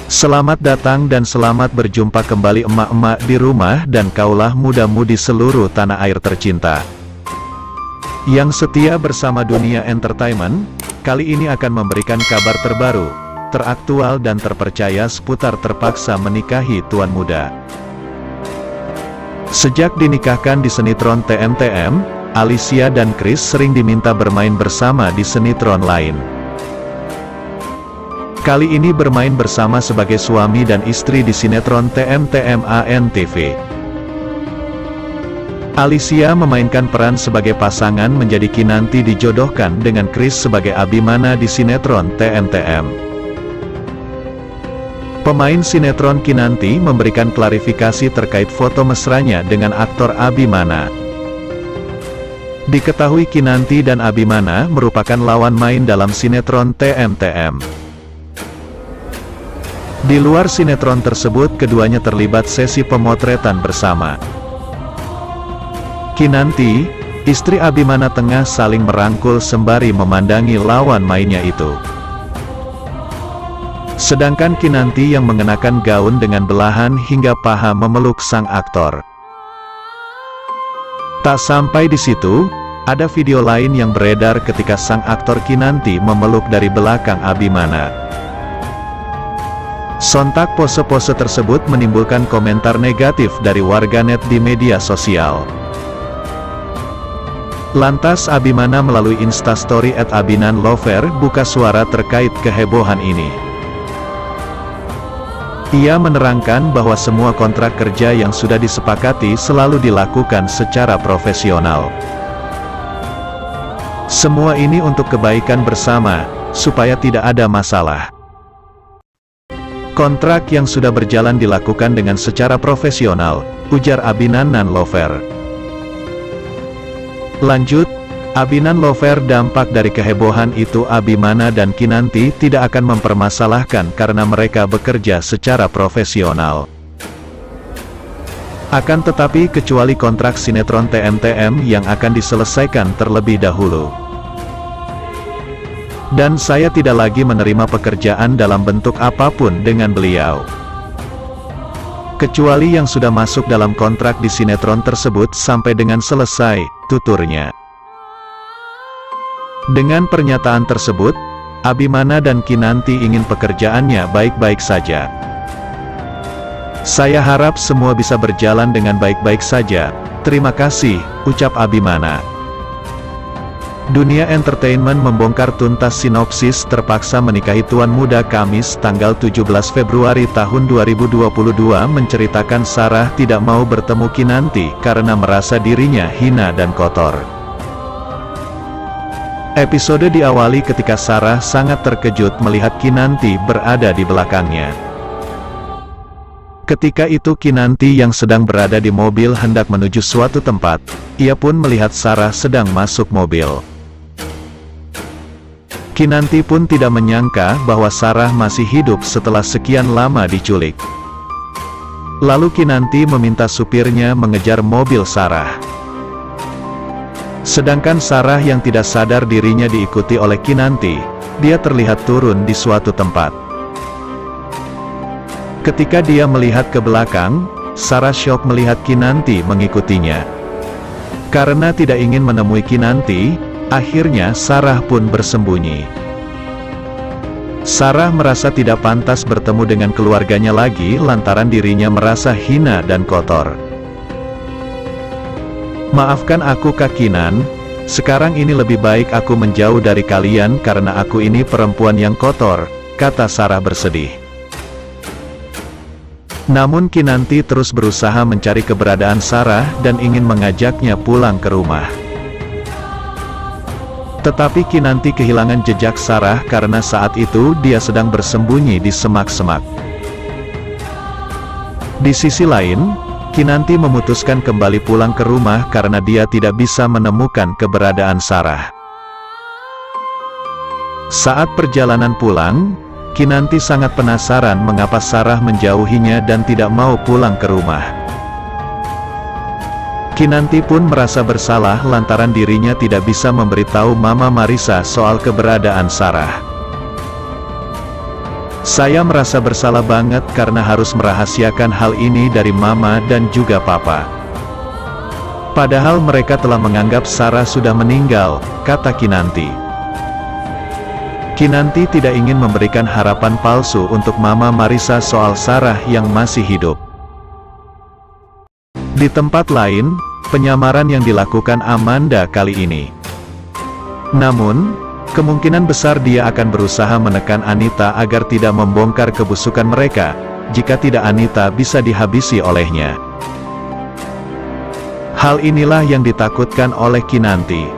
Selamat datang dan selamat berjumpa kembali emak-emak di rumah dan kaulah muda-mudi seluruh tanah air tercinta yang setia bersama Dunia Entertainment. Kali ini akan memberikan kabar terbaru, teraktual dan terpercaya seputar terpaksa menikahi tuan muda. Sejak dinikahkan di sinetron TMTM, Alicia dan Chris sering diminta bermain bersama di sinetron lain. Kali ini bermain bersama sebagai suami dan istri di sinetron TMTM ANTV. Alicia memainkan peran sebagai pasangan menjadi Kinanti dijodohkan dengan Chris sebagai Abimana di sinetron TMTM. Pemain sinetron Kinanti memberikan klarifikasi terkait foto mesranya dengan aktor Abimana. Diketahui Kinanti dan Abimana merupakan lawan main dalam sinetron TMTM. Di luar sinetron tersebut keduanya terlibat sesi pemotretan bersama. Kinanti, istri Abimana tengah saling merangkul sembari memandangi lawan mainnya itu. Sedangkan Kinanti yang mengenakan gaun dengan belahan hingga paha memeluk sang aktor. Tak sampai di situ, ada video lain yang beredar ketika sang aktor Kinanti memeluk dari belakang Abimana. Sontak pose-pose tersebut menimbulkan komentar negatif dari warganet di media sosial. Lantas Abimana melalui instastory @abinanlover buka suara terkait kehebohan ini. Ia menerangkan bahwa semua kontrak kerja yang sudah disepakati selalu dilakukan secara profesional. Semua ini untuk kebaikan bersama, supaya tidak ada masalah. Kontrak yang sudah berjalan dilakukan dengan secara profesional, ujar Abinanlover. Lanjut, Abinanlover dampak dari kehebohan itu Abimana dan Kinanti tidak akan mempermasalahkan karena mereka bekerja secara profesional. Akan tetapi kecuali kontrak sinetron TMTM yang akan diselesaikan terlebih dahulu. Dan saya tidak lagi menerima pekerjaan dalam bentuk apapun dengan beliau. Kecuali yang sudah masuk dalam kontrak di sinetron tersebut sampai dengan selesai, tuturnya. Dengan pernyataan tersebut, Abimana dan Kinanti ingin pekerjaannya baik-baik saja. Saya harap semua bisa berjalan dengan baik-baik saja. Terima kasih, ucap Abimana. Dunia Entertainment membongkar tuntas sinopsis terpaksa menikahi tuan muda Kamis tanggal 17 Februari tahun 2022 menceritakan Sarah tidak mau bertemu Kinanti karena merasa dirinya hina dan kotor. Episode diawali ketika Sarah sangat terkejut melihat Kinanti berada di belakangnya. Ketika itu Kinanti yang sedang berada di mobil hendak menuju suatu tempat, ia pun melihat Sarah sedang masuk mobil. Kinanti pun tidak menyangka bahwa Sarah masih hidup setelah sekian lama diculik. Lalu Kinanti meminta supirnya mengejar mobil Sarah. Sedangkan Sarah yang tidak sadar dirinya diikuti oleh Kinanti, dia terlihat turun di suatu tempat. Ketika dia melihat ke belakang, Sarah syok melihat Kinanti mengikutinya. Karena tidak ingin menemui Kinanti, akhirnya Sarah pun bersembunyi. Sarah merasa tidak pantas bertemu dengan keluarganya lagi lantaran dirinya merasa hina dan kotor. Maafkan aku Kak Kinan, sekarang ini lebih baik aku menjauh dari kalian karena aku ini perempuan yang kotor, kata Sarah bersedih. Namun Kinanti terus berusaha mencari keberadaan Sarah dan ingin mengajaknya pulang ke rumah. Tetapi Kinanti kehilangan jejak Sarah karena saat itu dia sedang bersembunyi di semak-semak. Di sisi lain, Kinanti memutuskan kembali pulang ke rumah karena dia tidak bisa menemukan keberadaan Sarah. Saat perjalanan pulang, Kinanti sangat penasaran mengapa Sarah menjauhinya dan tidak mau pulang ke rumah. Kinanti pun merasa bersalah lantaran dirinya tidak bisa memberitahu Mama Marissa soal keberadaan Sarah. Saya merasa bersalah banget karena harus merahasiakan hal ini dari Mama dan juga Papa. Padahal mereka telah menganggap Sarah sudah meninggal, kata Kinanti. Kinanti tidak ingin memberikan harapan palsu untuk Mama Marissa soal Sarah yang masih hidup. Di tempat lain, penyamaran yang dilakukan Amanda kali ini. Namun, kemungkinan besar dia akan berusaha menekan Anita agar tidak membongkar kebusukan mereka, jika tidak Anita bisa dihabisi olehnya. Hal inilah yang ditakutkan oleh Kinanti.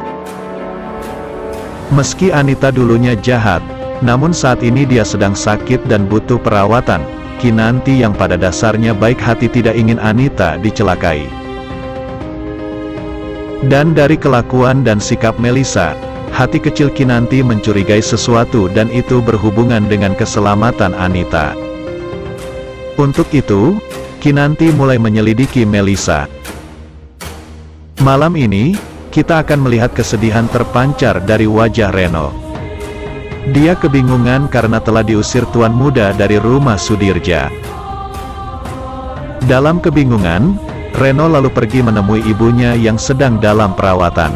Meski Anita dulunya jahat, namun saat ini dia sedang sakit dan butuh perawatan. Kinanti yang pada dasarnya baik hati tidak ingin Anita dicelakai. Dan dari kelakuan dan sikap Melissa, hati kecil Kinanti mencurigai sesuatu dan itu berhubungan dengan keselamatan Anita. Untuk itu, Kinanti mulai menyelidiki Melissa. Malam ini, kita akan melihat kesedihan terpancar dari wajah Reno. Dia kebingungan karena telah diusir tuan muda dari rumah Sudirja. Dalam kebingungan, Reno lalu pergi menemui ibunya yang sedang dalam perawatan.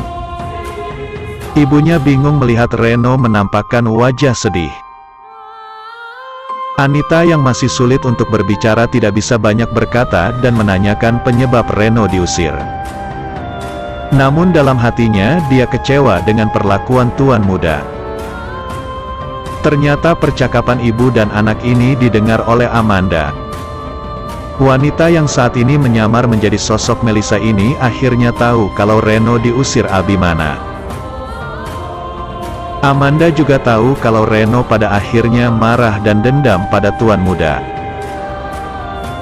Ibunya bingung melihat Reno menampakkan wajah sedih. Anita yang masih sulit untuk berbicara tidak bisa banyak berkata dan menanyakan penyebab Reno diusir. Namun dalam hatinya dia kecewa dengan perlakuan tuan muda. Ternyata percakapan ibu dan anak ini didengar oleh Amanda. Wanita yang saat ini menyamar menjadi sosok Melissa ini akhirnya tahu kalau Reno diusir Abimana. Amanda juga tahu kalau Reno pada akhirnya marah dan dendam pada tuan muda.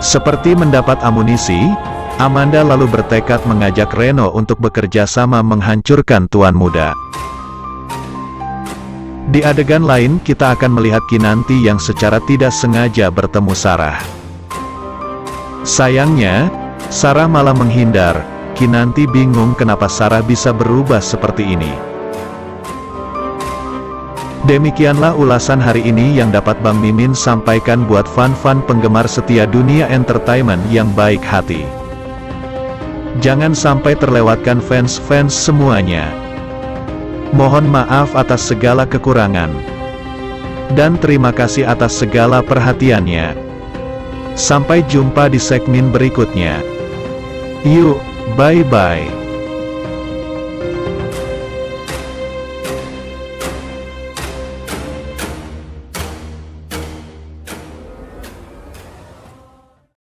Seperti mendapat amunisi, Amanda lalu bertekad mengajak Reno untuk bekerja sama menghancurkan tuan muda. Di adegan lain kita akan melihat Kinanti yang secara tidak sengaja bertemu Sarah. Sayangnya, Sarah malah menghindar. Kinanti bingung kenapa Sarah bisa berubah seperti ini. Demikianlah ulasan hari ini yang dapat Bang Mimin sampaikan buat fan-fan penggemar setia dunia entertainment yang baik hati. Jangan sampai terlewatkan fans-fans semuanya. Mohon maaf atas segala kekurangan. Dan terima kasih atas segala perhatiannya. Sampai jumpa di segmen berikutnya. Yuk, bye-bye.